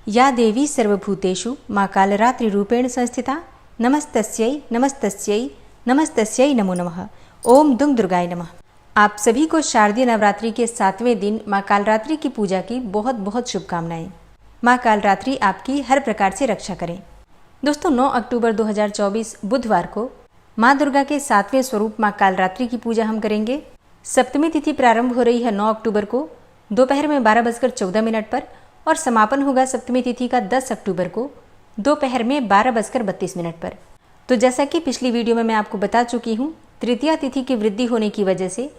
या देवी सर्वभूतेषु माँ कालरात्रि रूपेण संस्थिता नमस्तस्यै नमस्तस्यै नमस्तस्यै नमो नमः। ओम दुंग दुर्गाय नमः। आप सभी को शारदीय नवरात्रि के 7वें दिन माँ कालरात्रि की पूजा की बहुत बहुत शुभकामनाएं। माँ कालरात्रि आपकी हर प्रकार से रक्षा करें। दोस्तों 9 अक्टूबर 2024 बुधवार को माँ दुर्गा के 7वें स्वरूप माँ कालरात्रि की पूजा हम करेंगे। सप्तमी तिथि प्रारंभ हो रही है 9 अक्टूबर को दोपहर में 12:14 पर और समापन होगा सप्तमी तिथि का 10 अक्टूबर को दोपहर में 12:32 पर। तो जैसा कि पिछली वीडियो में मैं आपको बता चुकी हूँ, तृतीया तिथि की वृद्धि होने की वजह से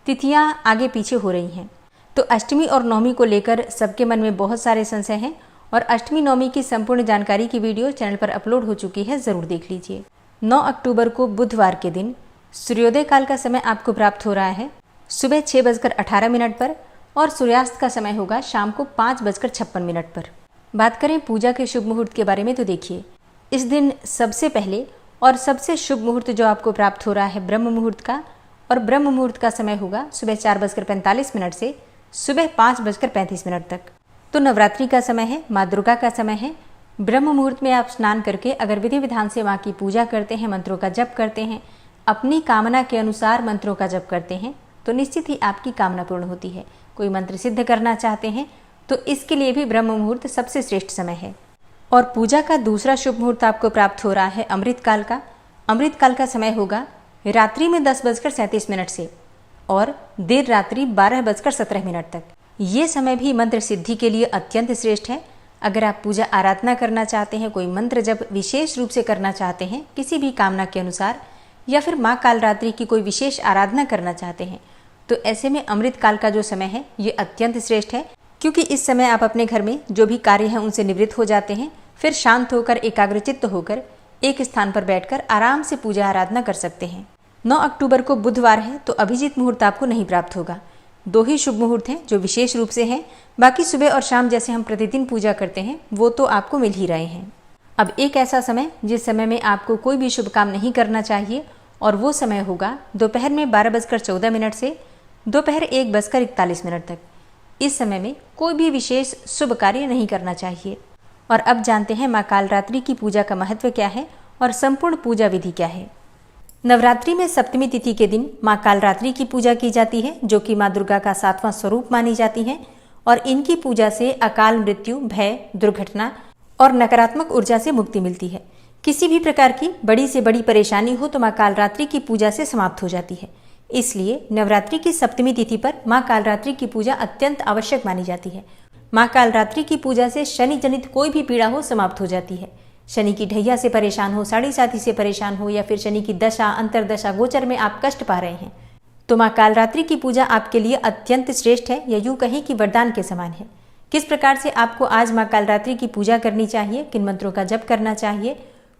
तिथियाँ आगे पीछे हो रही हैं। तो अष्टमी और नवमी को लेकर सबके मन में बहुत सारे संशय हैं और अष्टमी नवमी की संपूर्ण जानकारी की वीडियो चैनल पर अपलोड हो चुकी है, ज़रूर देख लीजिए। 9 अक्टूबर को बुधवार के दिन सूर्योदय काल का समय आपको प्राप्त हो रहा है सुबह 6:18 पर और सूर्यास्त का समय होगा शाम को 5:56 पर। बात करें पूजा के शुभ मुहूर्त के बारे में तो देखिए, इस दिन सबसे पहले और सबसे शुभ मुहूर्त जो आपको प्राप्त हो रहा है ब्रह्म मुहूर्त का, और ब्रह्म मुहूर्त का समय होगा सुबह 4:45 से सुबह 5:35 तक। तो नवरात्रि का समय है, माँ दुर्गा का समय है। ब्रह्म मुहूर्त में आप स्नान करके अगर विधि विधान से माँ की पूजा करते हैं, मंत्रों का जप करते हैं, अपनी कामना के अनुसार मंत्रों का जप करते हैं तो निश्चित ही आपकी कामना पूर्ण होती है। कोई मंत्र सिद्ध करना चाहते हैं तो इसके लिए भी ब्रह्म मुहूर्त सबसे श्रेष्ठ समय है। और पूजा का दूसरा शुभ मुहूर्त आपको प्राप्त हो रहा है अमृत काल का। अमृत काल का समय होगा रात्रि में 10:37 से और देर रात्रि 12:17 तक। ये समय भी मंत्र सिद्धि के लिए अत्यंत श्रेष्ठ है। अगर आप पूजा आराधना करना चाहते हैं, कोई मंत्र जब विशेष रूप से करना चाहते हैं किसी भी कामना के अनुसार, या फिर माँ कालरात्रि की कोई विशेष आराधना करना चाहते हैं, तो ऐसे में अमृत काल का जो समय है ये अत्यंत श्रेष्ठ है, क्योंकि इस समय आप अपने घर में जो भी कार्य हैं उनसे निवृत्त हो जाते हैं, फिर शांत होकर एकाग्रचित्त होकर एक स्थान पर बैठकर आराम से पूजा आराधना कर सकते हैं। 9 अक्टूबर को बुधवार है तो अभिजीत मुहूर्त आपको नहीं प्राप्त होगा। 2 ही शुभ मुहूर्त हैं जो विशेष रूप से हैं, बाकी सुबह और शाम जैसे हम प्रतिदिन पूजा करते हैं वो तो आपको मिल ही रहे हैं। अब एक ऐसा समय जिस समय में आपको कोई भी शुभ काम नहीं करना चाहिए और वो समय होगा दोपहर में 12:14 से दोपहर 1:41 तक। इस समय में कोई भी विशेष शुभ कार्य नहीं करना चाहिए। और अब जानते हैं माँ कालरात्रि की पूजा का महत्व क्या है और संपूर्ण पूजा विधि क्या है। नवरात्रि में सप्तमी तिथि के दिन माँ कालरात्रि की पूजा की जाती है, जो कि माँ दुर्गा का 7वां स्वरूप मानी जाती हैं और इनकी पूजा से अकाल मृत्यु, भय, दुर्घटना और नकारात्मक ऊर्जा से मुक्ति मिलती है। किसी भी प्रकार की बड़ी से बड़ी परेशानी हो तो माँ कालरात्रि की पूजा से समाप्त हो जाती है। इसलिए नवरात्रि की सप्तमी तिथि पर माँ कालरात्रि की पूजा अत्यंत आवश्यक मानी जाती है। माँ कालरात्रि की पूजा से शनि जनित कोई भी पीड़ा हो समाप्त हो जाती है। शनि की ढैया से परेशान हो, साढ़े साथी से परेशान हो, या फिर शनि की दशा, अंतरदशा, गोचर में आप कष्ट पा रहे हैं तो माँ कालरात्रि की पूजा आपके लिए अत्यंत श्रेष्ठ है, या यूँ कहें कि वरदान के समान है। किस प्रकार से आपको आज माँ कालरात्रि की पूजा करनी चाहिए, किन मंत्रों का जप करना चाहिए,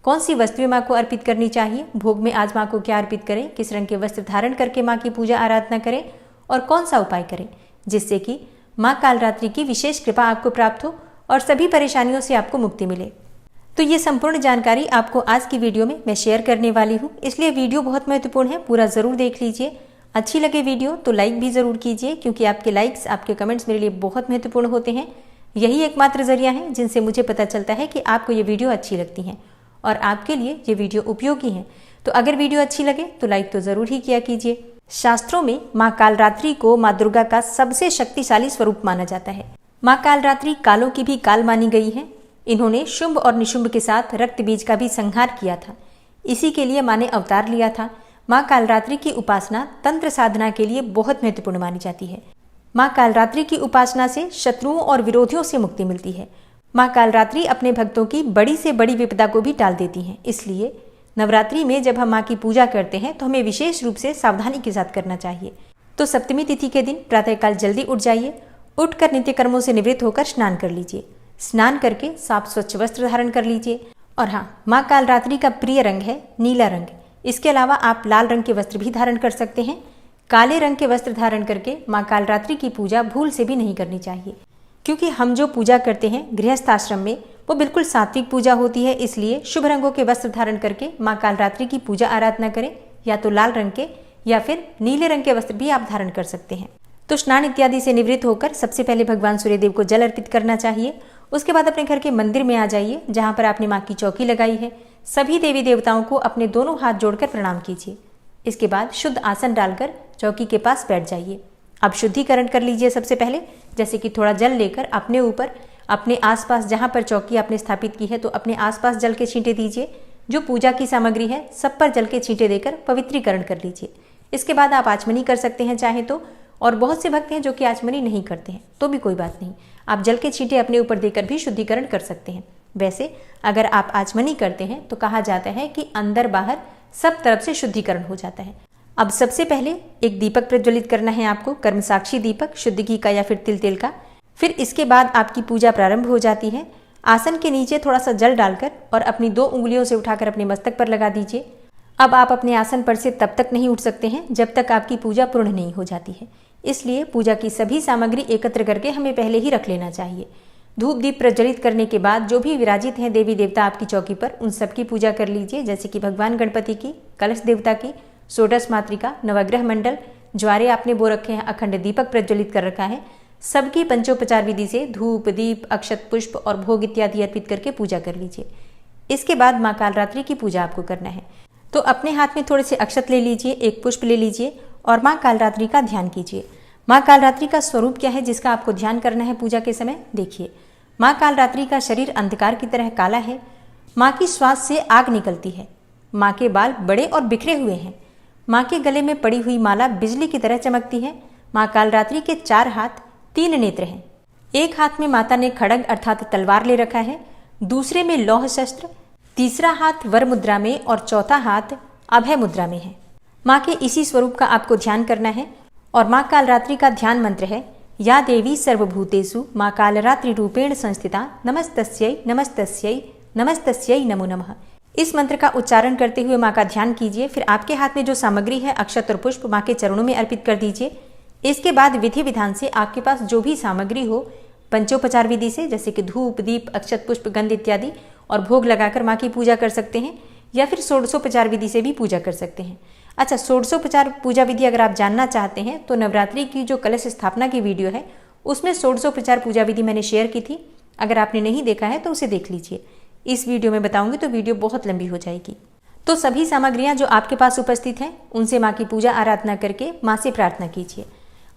कौन सी वस्तुएं माँ को अर्पित करनी चाहिए, भोग में आज माँ को क्या अर्पित करें, किस रंग के वस्त्र धारण करके माँ की पूजा आराधना करें और कौन सा उपाय करें जिससे कि माँ कालरात्रि की विशेष कृपा आपको प्राप्त हो और सभी परेशानियों से आपको मुक्ति मिले, तो ये संपूर्ण जानकारी आपको आज की वीडियो में मैं शेयर करने वाली हूँ। इसलिए वीडियो बहुत महत्वपूर्ण है, पूरा ज़रूर देख लीजिए। अच्छी लगे वीडियो तो लाइक भी ज़रूर कीजिए, क्योंकि आपके लाइक्स, आपके कमेंट्स मेरे लिए बहुत महत्वपूर्ण होते हैं। यही एकमात्र जरिया है जिनसे मुझे पता चलता है कि आपको ये वीडियो अच्छी लगती हैं और आपके लिए ये वीडियो उपयोगी है। तो अगर वीडियो अच्छी लगे तो लाइक तो ज़रूर ही किया कीजिए। शास्त्रों में माँ कालरात्रि को माँ दुर्गा का सबसे शक्तिशाली स्वरूप माना जाता है। माँ कालरात्रि कालों की भी काल मानी गई है। इन्होंने शुंभ और निशुंभ के साथ रक्त बीज का भी संहार किया था। इसी के लिए माँ ने अवतार लिया था। माँ कालरात्रि की उपासना तंत्र साधना के लिए बहुत महत्वपूर्ण मानी जाती है। माँ कालरात्रि की उपासना से शत्रुओं और विरोधियों से मुक्ति मिलती है। माँ कालरात्रि अपने भक्तों की बड़ी से बड़ी विपदा को भी टाल देती हैं। इसलिए नवरात्रि में जब हम माँ की पूजा करते हैं तो हमें विशेष रूप से सावधानी के साथ करना चाहिए। तो सप्तमी तिथि के दिन प्रातःकाल जल्दी उठ जाइए, उठकर नित्य कर्मों से निवृत्त होकर स्नान कर लीजिए। स्नान करके साफ स्वच्छ वस्त्र धारण कर लीजिए। और हाँ, माँ कालरात्रि का प्रिय रंग है नीला रंग। इसके अलावा आप लाल रंग के वस्त्र भी धारण कर सकते हैं। काले रंग के वस्त्र धारण करके माँ कालरात्रि की पूजा भूल से भी नहीं करनी चाहिए, क्योंकि हम जो पूजा करते हैं गृहस्थ आश्रम में वो बिल्कुल सात्विक पूजा होती है। इसलिए शुभ रंगों के वस्त्र धारण करके माँ कालरात्रि की पूजा आराधना करें, या तो लाल रंग के या फिर नीले रंग के वस्त्र भी आप धारण कर सकते हैं। तो स्नान इत्यादि से निवृत्त होकर सबसे पहले भगवान सूर्यदेव को जल अर्पित करना चाहिए उसके बाद अपने घर के मंदिर में आ जाइए जहाँ पर आपने माँ की चौकी लगाई है। सभी देवी देवताओं को अपने दोनों हाथ जोड़कर प्रणाम कीजिए। इसके बाद शुद्ध आसन डालकर चौकी के पास बैठ जाइए। अब शुद्धिकरण कर लीजिए। सबसे पहले जैसे कि थोड़ा जल लेकर अपने ऊपर, अपने आसपास जहाँ पर चौकी आपने स्थापित की है तो अपने आसपास जल के छींटे दीजिए। जो पूजा की सामग्री है सब पर जल के छींटे देकर पवित्रीकरण कर लीजिए। इसके बाद आप आचमनी कर सकते हैं चाहे तो, और बहुत से भक्त हैं जो कि आचमनी नहीं करते हैं, तो भी कोई बात नहीं, आप जल के छींटे अपने ऊपर देकर भी शुद्धिकरण कर सकते हैं। वैसे अगर आप आचमनी करते हैं तो कहा जाता है कि अंदर बाहर सब तरफ से शुद्धिकरण हो जाता है। अब सबसे पहले एक दीपक प्रज्वलित करना है आपको, कर्म साक्षी दीपक, शुद्ध घी का या फिर तिल तेल का। फिर इसके बाद आपकी पूजा प्रारंभ हो जाती है। आसन के नीचे थोड़ा सा जल डालकर और अपनी 2 उंगलियों से उठाकर अपने मस्तक पर लगा दीजिए। अब आप अपने आसन पर से तब तक नहीं उठ सकते हैं जब तक आपकी पूजा पूर्ण नहीं हो जाती है। इसलिए पूजा की सभी सामग्री एकत्र करके हमें पहले ही रख लेना चाहिए। धूप दीप प्रज्वलित करने के बाद जो भी विराजित हैं देवी देवता आपकी चौकी पर, उन सबकी पूजा कर लीजिए, जैसे कि भगवान गणपति की, कलश देवता की, षोडश मातृका, नवग्रह मंडल, ज्वारे आपने बो रखे हैं, अखंड दीपक प्रज्वलित कर रखा है। सबकी पंचोपचार विधि से धूप दीप अक्षत पुष्प और भोग इत्यादि अर्पित करके पूजा कर लीजिए। इसके बाद माँ कालरात्रि की पूजा आपको करना है। तो अपने हाथ में थोड़े से अक्षत ले लीजिए, एक पुष्प ले लीजिए और माँ कालरात्रि का ध्यान कीजिए। माँ कालरात्रि का स्वरूप क्या है जिसका आपको ध्यान करना है पूजा के समय? देखिए, माँ कालरात्रि का शरीर अंधकार की तरह काला है। माँ की श्वास से आग निकलती है। माँ के बाल बड़े और बिखरे हुए हैं। माँ के गले में पड़ी हुई माला बिजली की तरह चमकती है। माँ कालरात्रि के 4 हाथ 3 नेत्र हैं। एक हाथ में माता ने खड्ग अर्थात तलवार ले रखा है, दूसरे में लौह शस्त्र, तीसरा हाथ वर मुद्रा में और चौथा हाथ अभय मुद्रा में है। माँ के इसी स्वरूप का आपको ध्यान करना है और माँ कालरात्रि का ध्यान मंत्र है या देवी सर्वभूतेषु माँ कालरात्रि रूपेण संस्थिता नमस्तस्यै नमस्तस्यै नमस्तस्यै नमो नमः। इस मंत्र का उच्चारण करते हुए माँ का ध्यान कीजिए। फिर आपके हाथ में जो सामग्री है अक्षत और पुष्प माँ के चरणों में अर्पित कर दीजिए। इसके बाद विधि विधान से आपके पास जो भी सामग्री हो पंचोपचार विधि से, जैसे कि धूप दीप अक्षत पुष्प गंध इत्यादि, और भोग लगाकर माँ की पूजा कर सकते हैं, या फिर षोडशोपचार विधि से भी पूजा कर सकते हैं। अच्छा, षोडशोपचार पूजा विधि अगर आप जानना चाहते हैं तो नवरात्रि की जो कलश स्थापना की वीडियो है उसमें षोडशोपचार पूजा विधि मैंने शेयर की थी। अगर आपने नहीं देखा है तो उसे देख लीजिए। इस वीडियो में बताऊंगी तो वीडियो बहुत लंबी हो जाएगी। तो सभी सामग्रियां जो आपके पास उपस्थित हैं उनसे माँ की पूजा आराधना करके माँ से प्रार्थना कीजिए।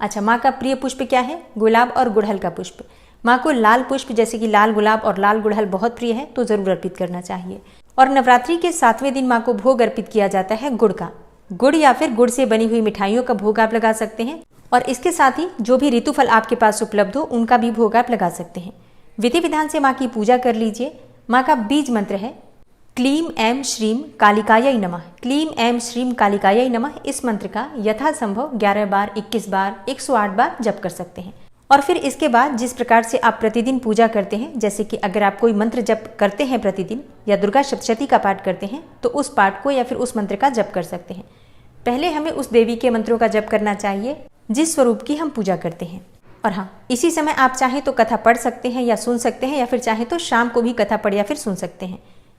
अच्छा, माँ का प्रिय पुष्प क्या है? गुलाब और गुड़हल का पुष्प। माँ को लाल पुष्प जैसे कि लाल गुलाब और लाल गुड़हल बहुत प्रिय है, तो जरूर अर्पित करना चाहिए। और नवरात्रि के 7वें दिन माँ को भोग अर्पित किया जाता है गुड़ का। गुड़ या फिर गुड़ से बनी हुई मिठाइयों का भोग आप लगा सकते हैं, और इसके साथ ही जो भी ऋतुफल आपके पास उपलब्ध हो उनका भी भोग आप लगा सकते हैं। विधि विधान से माँ की पूजा कर लीजिए। माँ का बीज मंत्र है क्लीम ऐं श्रीम कालिकायै नमः। क्लीम ऐं श्रीम कालिकायै नमः। इस मंत्र का यथासंभव 11 बार, 21 बार, 108 बार जप कर सकते हैं। और फिर इसके बाद जिस प्रकार से आप प्रतिदिन पूजा करते हैं, जैसे कि अगर आप कोई मंत्र जप करते हैं प्रतिदिन या दुर्गा सप्तशती का पाठ करते हैं तो उस पाठ को या फिर उस मंत्र का जप कर सकते हैं। पहले हमें उस देवी के मंत्रों का जप करना चाहिए जिस स्वरूप की हम पूजा करते हैं। और हाँ, इसी समय आप चाहें तो कथा पढ़ सकते हैं या सुन सकते हैं, या फिर चाहें तो शाम को भी कथा पढ़ या फिर सुन सकते हैं।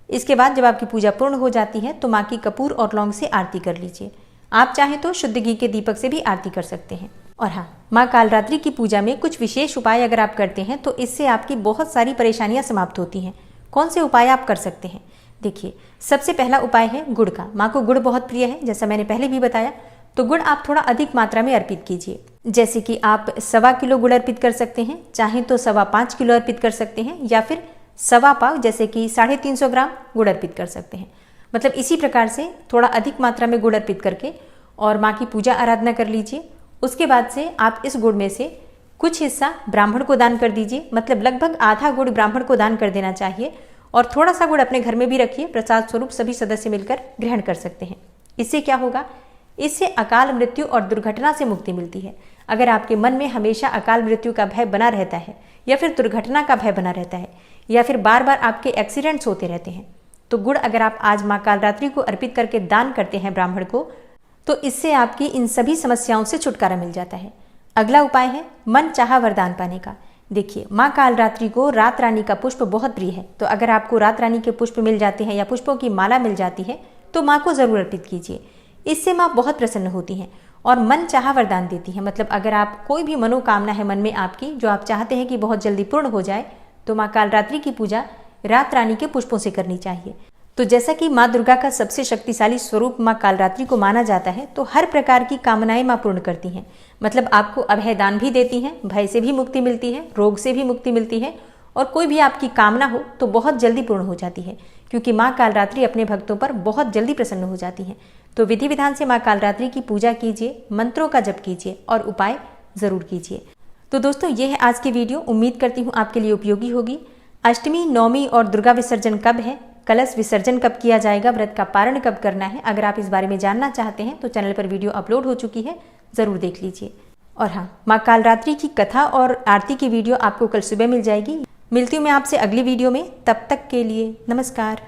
इसके बाद जब आपकी पूजा पूर्ण हो जाती है तो माँ की कपूर और लौंग से आरती कर लीजिए। आप चाहें तो शुद्ध घी के दीपक से भी आरती कर सकते हैं। और हाँ, माँ कालरात्रि की पूजा में कुछ विशेष उपाय अगर आप करते हैं तो इससे आपकी बहुत सारी परेशानियां समाप्त होती हैं। कौन से उपाय आप कर सकते हैं? देखिए, सबसे पहला उपाय है गुड़ का। माँ को गुड़ बहुत प्रिय है, जैसा मैंने पहले भी बताया। तो गुड़ आप थोड़ा अधिक मात्रा में अर्पित कीजिए, जैसे कि आप 1.25 किलो गुड़ अर्पित कर सकते हैं, चाहें तो 5.25 किलो अर्पित कर सकते हैं, या फिर 1.25 पाव जैसे कि 350 ग्राम गुड़ अर्पित कर सकते हैं। मतलब इसी प्रकार से थोड़ा अधिक मात्रा में गुड़ अर्पित करके और माँ की पूजा आराधना कर लीजिए। उसके बाद से आप इस गुड़ में से कुछ हिस्सा ब्राह्मण को दान कर दीजिए। मतलब लगभग आधा गुड़ ब्राह्मण को दान कर देना चाहिए, और थोड़ा सा गुड़ अपने घर में भी रखिए, प्रसाद स्वरूप सभी सदस्य मिलकर ग्रहण कर सकते हैं। इससे क्या होगा? इससे अकाल मृत्यु और दुर्घटना से मुक्ति मिलती है। अगर आपके मन में हमेशा अकाल मृत्यु का भय बना रहता है, या फिर दुर्घटना का भय बना रहता है, या फिर बार बार आपके एक्सीडेंट्स होते रहते हैं, तो गुड़ अगर आप आज माँ कालरात्रि को अर्पित करके दान करते हैं ब्राह्मण को, तो इससे आपकी इन सभी समस्याओं से छुटकारा मिल जाता है। अगला उपाय है मन चाहा वरदान पाने का। देखिए, माँ कालरात्रि को रात रानी का पुष्प बहुत प्रिय है, तो अगर आपको रात रानी के पुष्प मिल जाते हैं या पुष्पों की माला मिल जाती है तो माँ को जरूर अर्पित कीजिए। इससे माँ बहुत प्रसन्न होती हैं और मन चाहा वरदान देती है। मतलब अगर आप कोई भी मनोकामना है मन में आपकी जो आप चाहते हैं कि बहुत जल्दी पूर्ण हो जाए, तो माँ कालरात्रि की पूजा रात रानी के पुष्पों से करनी चाहिए। तो जैसा कि माँ दुर्गा का सबसे शक्तिशाली स्वरूप माँ कालरात्रि को माना जाता है, तो हर प्रकार की कामनाएं माँ पूर्ण करती हैं। मतलब आपको अभय दान भी देती हैं, भय से भी मुक्ति मिलती है, रोग से भी मुक्ति मिलती है, और कोई भी आपकी कामना हो तो बहुत जल्दी पूर्ण हो जाती है, क्योंकि माँ कालरात्रि अपने भक्तों पर बहुत जल्दी प्रसन्न हो जाती हैं। तो विधि विधान से माँ कालरात्रि की पूजा कीजिए, मंत्रों का जप कीजिए और उपाय जरूर कीजिए। तो दोस्तों, ये है आज की वीडियो। उम्मीद करती हूँ आपके लिए उपयोगी होगी। अष्टमी, नवमी और दुर्गा विसर्जन कब है, कलश विसर्जन कब किया जाएगा, व्रत का पारण कब करना है, अगर आप इस बारे में जानना चाहते हैं तो चैनल पर वीडियो अपलोड हो चुकी है, ज़रूर देख लीजिए। और हाँ, माँ कालरात्रि की कथा और आरती की वीडियो आपको कल सुबह मिल जाएगी। मिलती हूँ मैं आपसे अगली वीडियो में, तब तक के लिए नमस्कार।